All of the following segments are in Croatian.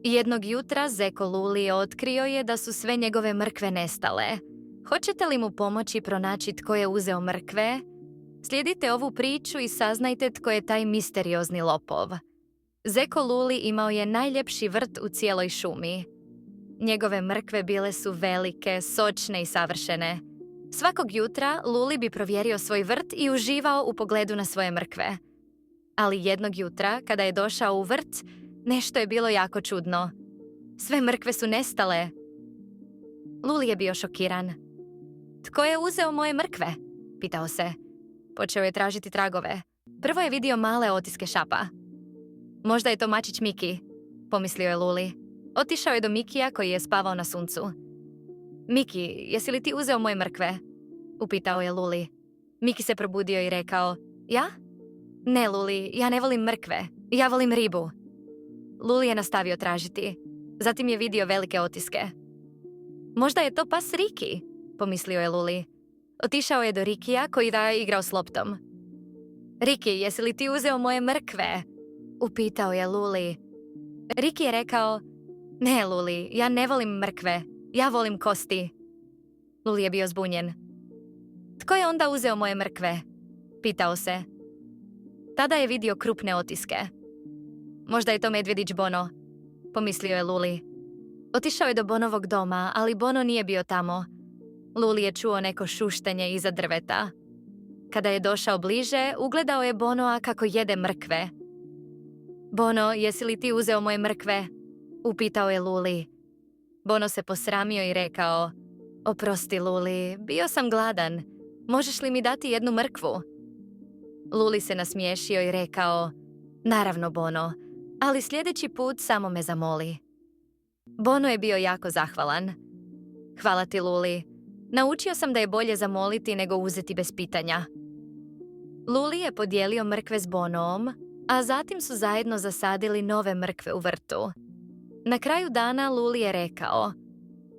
Jednog jutra Zeko Luli otkrio je da su sve njegove mrkve nestale. Hoćete li mu pomoći pronaći tko je uzeo mrkve? Slijedite ovu priču i saznajte tko je taj misteriozni lopov. Zeko Luli imao je najljepši vrt u cijeloj šumi. Njegove mrkve bile su velike, sočne i savršene. Svakog jutra Luli bi provjerio svoj vrt i uživao u pogledu na svoje mrkve. Ali jednog jutra, kada je došao u vrt, nešto je bilo jako čudno. Sve mrkve su nestale. Luli je bio šokiran. Tko je uzeo moje mrkve? Pitao se. Počeo je tražiti tragove. Prvo je vidio male otiske šapa. Možda je to mačić Miki, pomislio je Luli. Otišao je do Mikija koji je spavao na suncu. Miki, jesi li ti uzeo moje mrkve? Upitao je Luli. Miki se probudio i rekao, ja? Ne, Luli, ja ne volim mrkve. Ja volim ribu. Luli je nastavio tražiti. Zatim je vidio velike otiske. Možda je to pas Riki, pomislio je Luli. Otišao je do Rikija koji da je igrao s loptom. Riki, jesi li ti uzeo moje mrkve? Upitao je Luli. Riki je rekao, ne, Luli, ja ne volim mrkve. Ja volim kosti. Luli je bio zbunjen. Tko je onda uzeo moje mrkve? Pitao se. Tada je vidio krupne otiske. Možda je to medvjedić Bono, pomislio je Luli. Otišao je do Bonovog doma, ali Bono nije bio tamo. Luli je čuo neko šuštenje iza drveta. Kada je došao bliže, ugledao je Bonoa kako jede mrkve. Bono, jesi li ti uzeo moje mrkve? Upitao je Luli. Bono se posramio i rekao, oprosti Luli, bio sam gladan. Možeš li mi dati jednu mrkvu? Luli se nasmiješio i rekao, naravno Bono, ali sljedeći put samo me zamoli. Bono je bio jako zahvalan. Hvala ti Luli. Naučio sam da je bolje zamoliti nego uzeti bez pitanja. Luli je podijelio mrkve s Bonom, a zatim su zajedno zasadili nove mrkve u vrtu. Na kraju dana Luli je rekao,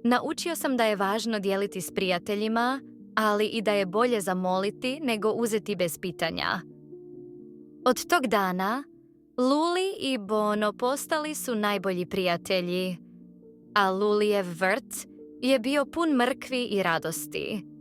naučio sam da je važno dijeliti s prijateljima, ali i da je bolje zamoliti nego uzeti bez pitanja. Od tog dana, Luli i Bono postali su najbolji prijatelji, a Lulijev vrt je bio pun mrkvi i radosti.